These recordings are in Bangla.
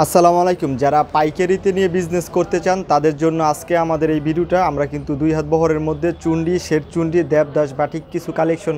আসসালামু আলাইকুম। যারা পাইকারিতে নিয়ে বিজনেস করতে চান তাদের জন্য আজকে আমাদের এই ভিডিওটা। আমরা কিন্তু দুই হাত বহরের মধ্যে চুন্ডি, শের চুন্ডি, দেবদাস, বাটিক কিছু কালেকশন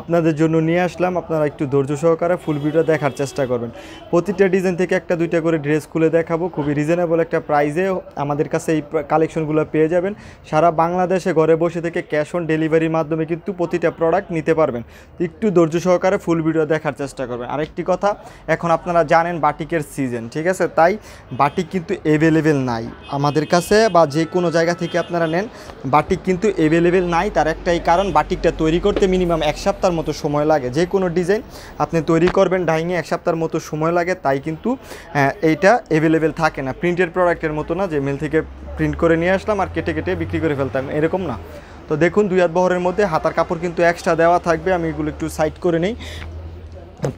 আপনাদের জন্য নিয়ে আসলাম। আপনারা একটু ধৈর্য সহকারে ফুল ভিডিওটা দেখার চেষ্টা করবেন। প্রতিটা ডিজাইন থেকে একটা দুইটা করে ড্রেস খুলে দেখাবো। খুবই রিজনেবল একটা প্রাইসে আমাদের কাছে এই কালেকশনগুলো পেয়ে যাবেন। সারা বাংলাদেশে ঘরে বসে থেকে ক্যাশ অন ডেলিভারির মাধ্যমে কিন্তু প্রতিটা প্রোডাক্ট নিতে পারবেন। একটু ধৈর্য সহকারে ফুল ভিডিও দেখার চেষ্টা করবেন। আরেকটি কথা, এখন আপনারা জানেন বাটিকের সিজন, ঠিক আছে? তাই বাটিক কিন্তু অ্যাভেলেবেল নাই আমাদের কাছে, বা যে কোনো জায়গা থেকে আপনারা নেন, বাটিক কিন্তু অ্যাভেলেবেল নাই। তার একটাই কারণ, বাটিকটা তৈরি করতে মিনিমাম এক সপ্তাহের মতো সময় লাগে। যে কোনো ডিজাইন আপনি তৈরি করবেন ডাইংয়ে এক সপ্তাহের মতো সময় লাগে, তাই কিন্তু এইটা অ্যাভেলেবেল থাকে না। প্রিন্টেড প্রোডাক্টের মতো না যে মিল থেকে প্রিন্ট করে নিয়ে আসলাম আর কেটে কেটে বিক্রি করে ফেলতাম, এরকম না। তো দেখুন, দুই হাত বহরের মধ্যে হাতার কাপড় কিন্তু এক্সট্রা দেওয়া থাকবে। আমি এগুলো একটু সাইড করে নিই।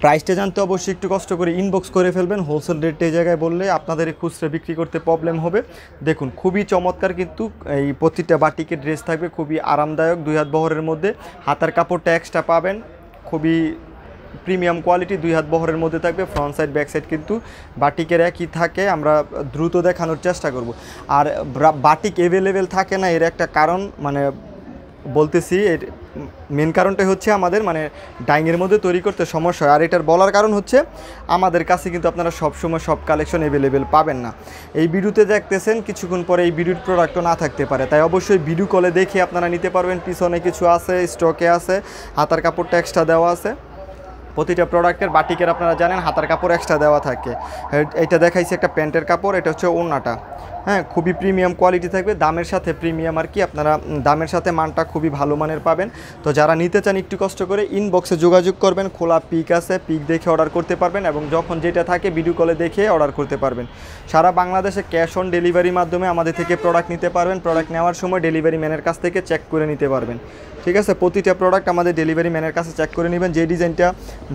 প্রাইসটা জানতে অবশ্যই একটু কষ্ট করে ইনবক্স করে ফেলবেন। হোলসেল রেট এই জায়গায় বললে আপনাদের খুচরা বিক্রি করতে প্রবলেম হবে। দেখুন, খুবই চমৎকার কিন্তু এই প্রতিটা বাটিকের ড্রেস থাকবে, খুবই আরামদায়ক। দুই হাত বহরের মধ্যে হাতার কাপড়টা এক্সট্রা পাবেন, খুবই প্রিমিয়াম কোয়ালিটি। দুই হাত বহরের মধ্যে থাকবে। ফ্রন্ট সাইড ব্যাক সাইড কিন্তু বাটিকের একই থাকে। আমরা দ্রুত দেখানোর চেষ্টা করব। আর বাটিক অ্যাভেলেবেল থাকে না, এর একটা কারণ বলতেছি। এর মেন কারণটাই হচ্ছে আমাদের ডাইংয়ের মধ্যে তৈরি করতে সমস্যা হয়। আর এটার বলার কারণ হচ্ছে আমাদের কাছে কিন্তু আপনারা সবসময় সব কালেকশন অ্যাভেলেবেল পাবেন না। এই ভিডিওতে দেখতেছেন, কিছুক্ষণ পরে এই ভিডিওর প্রোডাক্টও না থাকতে পারে, তাই অবশ্যই ভিডিও কলে দেখে আপনারা নিতে পারবেন। পিছনে কিছু আছে, স্টকে আছে, হাতার কাপড়টা এক্সট্রা দেওয়া আছে। প্রতিটা প্রোডাক্টের বাটিকের আপনারা জানেন হাতার কাপড় এক্সট্রা দেওয়া থাকে। এটা দেখাইছি একটা প্যান্টের কাপড়, এটা হচ্ছে ওড়নাটা। হ্যাঁ, খুবই প্রিমিয়াম কোয়ালিটি থাকবে, দামের সাথে প্রিমিয়াম আর কি। আপনারা দামের সাথে মানটা খুবই ভালো মানের পাবেন। তো যারা নিতে চান একটু কষ্ট করে ইনবক্সে যোগাযোগ করবেন। খোলা পিক আছে, পিক দেখে অর্ডার করতে পারবেন, এবং যখন যেটা থাকে ভিডিও কলে দেখে অর্ডার করতে পারবেন। সারা বাংলাদেশে ক্যাশ অন ডেলিভারির মাধ্যমে আমাদের থেকে প্রোডাক্ট নিতে পারবেন। প্রোডাক্ট নেওয়ার সময় ডেলিভারি ম্যানের কাছ থেকে চেক করে নিতে পারবেন, ঠিক আছে? প্রতিটা প্রোডাক্ট আমাদের ডেলিভারি ম্যানের কাছে চেক করে নেবেন। যে ডিজাইনটা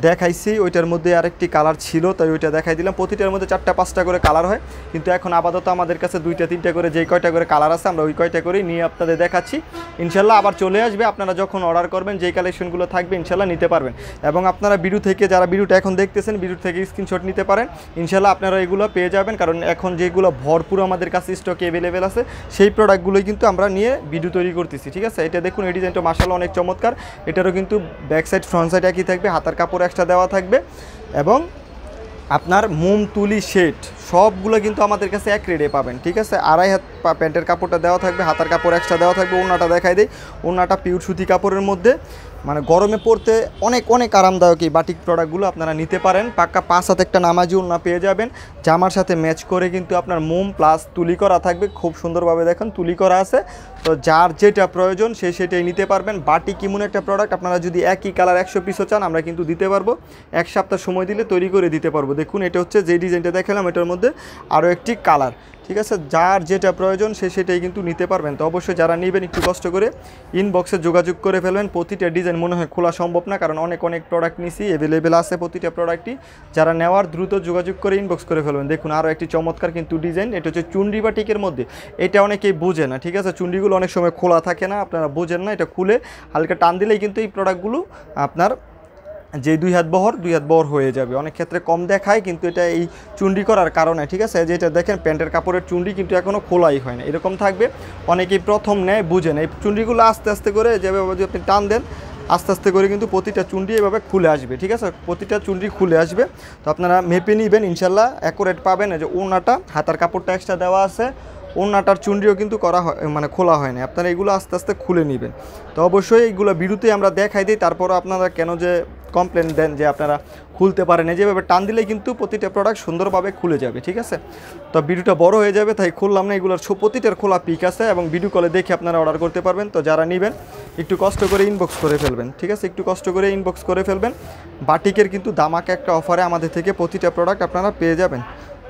দেখাইছি ওইটার মধ্যে আরেকটি কালার ছিল, তাই ওইটা দেখাই দিলাম। প্রতিটার মধ্যে 4টা-5টা করে কালার হয়, কিন্তু এখন আপাতত আমাদের কাছে 2টা-3টা করে যেই কয়টা করে কালার আছে আমরা ওই কয়টা করেই নিয়ে আপনাদের দেখাচ্ছি। ইনশাল্লাহ আবার চলে আসবে। আপনারা যখন অর্ডার করবেন যেই কালেকশনগুলো থাকবে ইনশাল্লাহ নিতে পারবেন। এবং আপনারা ভিডিও থেকে, যারা ভিডিওটা এখন দেখতেছেন, ভিডিও থেকে স্ক্রিনশট নিতে পারেন। ইনশাল্লাহ আপনারা এগুলো পেয়ে যাবেন, কারণ এখন যেগুলো ভরপুর আমাদের কাছে স্টকে অ্যাভেলেবেল আছে সেই প্রোডাক্টগুলোই কিন্তু আমরা নিয়ে ভিডিও তৈরি করতেছি, ঠিক আছে? এটা দেখুন, এই ডিজাইনটা মাশাআল্লাহ অনেক চমৎকার। এটারও কিন্তু ব্যাক সাইড ফ্রন্ট সাইড একই থাকবে, হাতার কাপড় এক্সট্রা দেওয়া থাকবে, এবং আপনার মোম তুলি শেড সবগুলো কিন্তু আমাদের কাছে এক রেটে পাবেন, ঠিক আছে? আড়াই হাত প্যান্টের কাপড়টা দেওয়া থাকবে, হাতার কাপড় এক্সট্রা দেওয়া থাকবে। ওড়নাটা দেখাই দেয়, ওড়নাটা পিওর সুতি কাপড়ের মধ্যে, গরমে পড়তে অনেক অনেক আরামদায়ক। এই বাটিক প্রোডাক্টগুলো আপনারা নিতে পারেন। পাক্কা 5 হাতে একটা নামাজি ওড়না পেয়ে যাবেন। জামার সাথে ম্যাচ করে কিন্তু আপনার মোম প্লাস তুলি করা থাকবে, খুব সুন্দরভাবে দেখেন তুলি করা আছে। তো যার যেটা প্রয়োজন সে সেটাই নিতে পারবেন। বাটিক এমন একটা প্রোডাক্ট, আপনারা যদি একই কালার 100 পিসও চান আমরা কিন্তু দিতে পারবো। এক সপ্তাহ সময় দিলে তৈরি করে দিতে পারবো। দেখুন, এটা হচ্ছে যে ডিজাইনটা দেখালাম, এটার মধ্যে আরও একটি কালার, ঠিক আছে? যার যেটা প্রয়োজন সে সেটাই কিন্তু নিতে পারবেন। তো অবশ্যই যারা নেবেন একটু কষ্ট করে ইনবক্সে যোগাযোগ করে ফেলবেন। প্রতিটা ডিজাইন মনে হয় খোলা সম্ভব না, কারণ অনেক প্রোডাক্ট নিছি, অ্যাভেলেবেল আছে প্রতিটা প্রোডাক্টই। যারা নেওয়ার দ্রুত যোগাযোগ করে ইনবক্স করে ফেলবেন। দেখুন, আরও একটি চমৎকার কিন্তু ডিজাইন, এটা হচ্ছে চুন্ডি বাটিকের মধ্যে। এটা অনেকেই বোঝে না, ঠিক আছে? চুন্ডিগুলো অনেক সময় খোলা থাকে না, আপনারা বোঝেন না। এটা খুলে হালকা টান দিলেই কিন্তু এই প্রোডাক্টগুলো আপনার যে দুই হাত বহর হয়ে যাবে। অনেক ক্ষেত্রে কম দেখায়, কিন্তু এটা এই চুন্ডি করার কারণে, ঠিক আছে? যেটা দেখেন প্যান্টের কাপড়ের চুন্ডি কিন্তু এখনও খোলাই হয় না, এরকম থাকবে। অনেকেই প্রথম নেয়, বুঝেন। এই চুন্ডিগুলো আস্তে আস্তে করে যেভাবে যদি আপনি টান দেন, আস্তে আস্তে করে কিন্তু প্রতিটা চুন্ডি এভাবে খুলে আসবে, ঠিক আছে? প্রতিটা চুন্ডি খুলে আসবে। তো আপনারা মেপে নেবেন, ইনশাল্লাহ অ্যাকুরেট পাবেন। এই যে ওড়নাটা, হাতার কাপড়টা এক্সট্রা দেওয়া আছে, ওড়নাটার চুন্ডিও কিন্তু করা হয়, খোলা হয় না। আপনারা এগুলো আস্তে আস্তে খুলে নেবেন। তো অবশ্যই এইগুলো ভিডিওতে আমরা দেখাই দিই, তারপরও আপনারা কেন যে কমপ্লেন দেন যে আপনারা খুলতে পারেন, যেভাবে টান দিলেই কিন্তু প্রতিটা প্রোডাক্ট সুন্দরভাবে খুলে যাবে, ঠিক আছে? তো ভিডিওটা বড় হয়ে যাবে, তাই খুললাম না। এগুলোর প্রতিটার খোলা পিক আছে, এবং ভিডিও কলে দেখে আপনারা অর্ডার করতে পারবেন। তো যারা নেবেন একটু কষ্ট করে ইনবক্স করে ফেলবেন, ঠিক আছে? একটু কষ্ট করে ইনবক্স করে ফেলবেন। বাটিকের কিন্তু দামাকে একটা অফারে আমাদের থেকে প্রতিটা প্রোডাক্ট আপনারা পেয়ে যাবেন।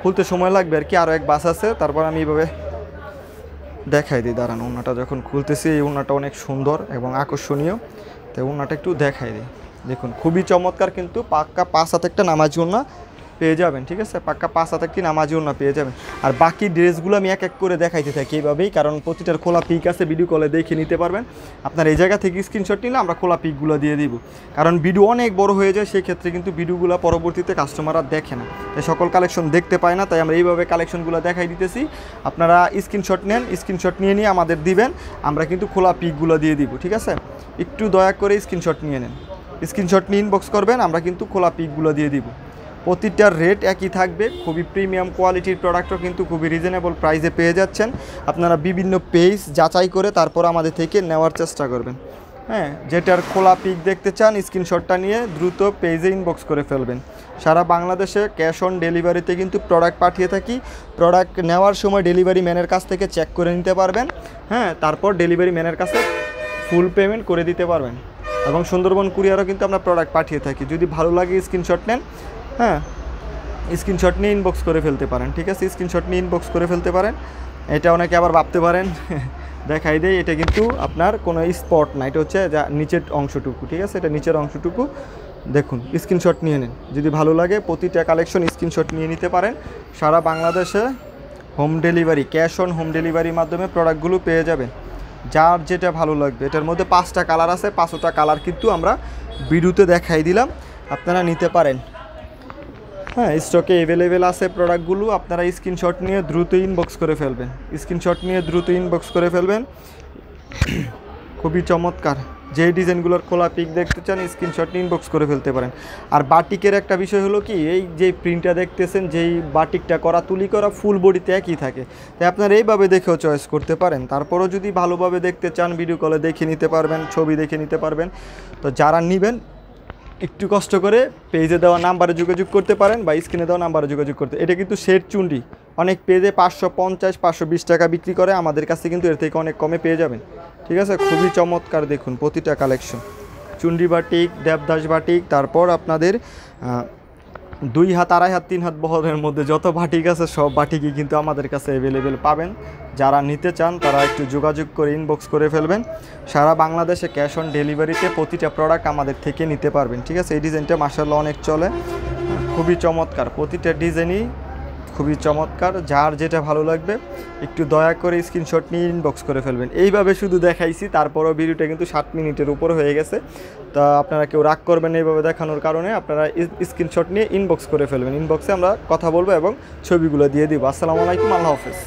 খুলতে সময় লাগবে আর কি, আরও এক বাস আছে। তারপর আমি এইভাবে দেখাই দিই, দাঁড়ান। ওড়নাটা যখন খুলতেছি, এই ওড়নাটা অনেক সুন্দর এবং আকর্ষণীয়, তাই ওড়নাটা একটু দেখাই দিই। দেখুন, খুবই চমৎকার কিন্তু, পাক্কা 5 হাতে একটা নামাজি ওড়না, পেয়ে যাবেন, ঠিক আছে। পাক্কা 5 হাত একটি নামাজি ওড়না পেয়ে যাবেন। আর বাকি ড্রেসগুলো আমি এক এক করে দেখাইতে থাকি এইভাবেই, কারণ প্রতিটার খোলা পিক আছে, ভিডিও কলে দেখে নিতে পারবেন। আপনার এই জায়গা থেকে স্ক্রিনশট নিলে আমরা খোলা পিকগুলো দিয়ে দিব, কারণ ভিডিও অনেক বড় হয়ে যায়, সেই ক্ষেত্রে কিন্তু ভিডিওগুলো পরবর্তীতে কাস্টমাররা দেখে না, তাই সকল কালেকশন দেখতে পায় না, তাই আমরা এইভাবে কালেকশনগুলো দেখাই দিতেছি। আপনারা স্ক্রিনশট নেন, স্ক্রিনশট নিয়ে আমাদের দিবেন, আমরা কিন্তু খোলা পিকগুলো দিয়ে দিব, ঠিক আছে। একটু দয়া করে স্ক্রিনশট নিয়ে নেন, স্ক্রিনশট নিয়ে ইনবক্স করবেন, আমরা কিন্তু খোলা পিকগুলো দিয়ে দিব। প্রতিটার রেট একই থাকবে, খুবই প্রিমিয়াম কোয়ালিটির প্রোডাক্টও কিন্তু খুবই রিজনেবল প্রাইসে পেয়ে যাচ্ছেন। আপনারা বিভিন্ন পেজ যাচাই করে তারপর আমাদের থেকে নেওয়ার চেষ্টা করবেন। হ্যাঁ, যেটার খোলা পিক দেখতে চান স্ক্রিনশটটা নিয়ে দ্রুত পেজে ইনবক্স করে ফেলবেন। সারা বাংলাদেশে ক্যাশ অন ডেলিভারিতে কিন্তু প্রোডাক্ট পাঠিয়ে থাকি। প্রোডাক্ট নেওয়ার সময় ডেলিভারি ম্যানের কাছ থেকে চেক করে নিতে পারবেন। হ্যাঁ, তারপর ডেলিভারি ম্যানের কাছে ফুল পেমেন্ট করে দিতে পারবেন। এবং সুন্দরবন কুরিয়ারও কিন্তু আমরা প্রোডাক্ট পাঠিয়ে থাকি। যদি ভালো লাগে স্ক্রিনশট নেন, হ্যাঁ, স্ক্রিনশট নিয়ে ইনবক্স করে ফেলতে পারেন, ঠিক আছে। স্ক্রিনশট নিয়ে ইনবক্স করে ফেলতে পারেন। এটা অনেকে আবার ভাবতে পারেন দেখাই দেয়, এটা কিন্তু আপনার কোনো স্পট না, এটা হচ্ছে যা নিচের অংশটুকু, ঠিক আছে। এটা নিচের অংশটুকু দেখুন, স্ক্রিনশট নিয়ে নিন। যদি ভালো লাগে প্রতিটা কালেকশন স্ক্রিনশট নিয়ে নিতে পারেন। সারা বাংলাদেশে home delivery, cash on home ডেলিভারির মাধ্যমে প্রোডাক্টগুলো পেয়ে যাবেন। যার যেটা ভালো লাগবে, এটার মধ্যে 5টা কালার আছে, 5টা কালার কিন্তু আমরা ভিডিওতে দেখাই দিলাম, আপনারা নিতে পারেন। হ্যাঁ, স্টকে অ্যাভেলেবেল আছে প্রোডাক্টগুলো, আপনারা স্ক্রিনশট নিয়ে দ্রুত ইনবক্স করে ফেলবেন, স্ক্রিনশট নিয়ে দ্রুত ইনবক্স করে ফেলবেন। খুবই চমৎকার, যেই ডিজাইনগুলোর খোলা পিক দেখতে চান স্ক্রিনশট নিয়ে ইনবক্স করে ফেলতে পারেন। আর বাটিকের একটা বিষয় হলো কি, এই যে প্রিন্টটা দেখতেছেন, যেই বাটিকটা করা তুলি করা ফুল বডিতে একই থাকে, তাই আপনারা এইভাবে দেখেও চয়েস করতে পারেন। তারপরও যদি ভালোভাবে দেখতে চান ভিডিও কলে দেখে নিতে পারবেন, ছবি দেখে নিতে পারবেন। তো যারা নেবেন একটু কষ্ট করে পেজে দেওয়া নাম্বারে যোগাযোগ করতে পারেন বা স্ক্রিনে দেওয়া নাম্বারে যোগাযোগ করতে। এটা কিন্তু সেট চুন্ডি, অনেক পেজে 550 520 টাকা বিক্রি করে, আমাদের কাছে কিন্তু এর থেকে অনেক কমে পেয়ে যাবেন, ঠিক আছে। খুবই চমৎকার, দেখুন প্রতিটা collection, Chundi batik, Devdas batik, তারপর আপনাদের 2 হাত, 2.5 হাত, 3 হাত বহরের মধ্যে যত বাটিক আছে সব বাটিকই কিন্তু আমাদের কাছে অ্যাভেলেবেল পাবেন। যারা নিতে চান তারা একটু যোগাযোগ করে ইনবক্স করে ফেলবেন। সারা বাংলাদেশে ক্যাশ অন ডেলিভারিতে প্রতিটা প্রোডাক্ট আমাদের থেকে নিতে পারবেন, ঠিক আছে। এই ডিজাইনটা মাশাআল্লাহ অনেক চলে, খুবই চমৎকার, প্রতিটা ডিজাইনই খুবই চমৎকার। যার যেটা ভালো লাগবে একটু দয়া করে স্ক্রিনশট নিয়ে ইনবক্স করে ফেলবেন। এইভাবে শুধু দেখাইছি, তারপরও ভিডিওটা কিন্তু 7 মিনিটের উপর হয়ে গেছে। তা আপনারা কেউ রাগ করবেন এইভাবে দেখানোর কারণে, আপনারা স্ক্রিনশট নিয়ে ইনবক্স করে ফেলবেন। ইনবক্সে আমরা কথা বলবো এবং ছবিগুলো দিয়ে দিব। আসসালামু আলাইকুম, আল্লাহ হাফেজ।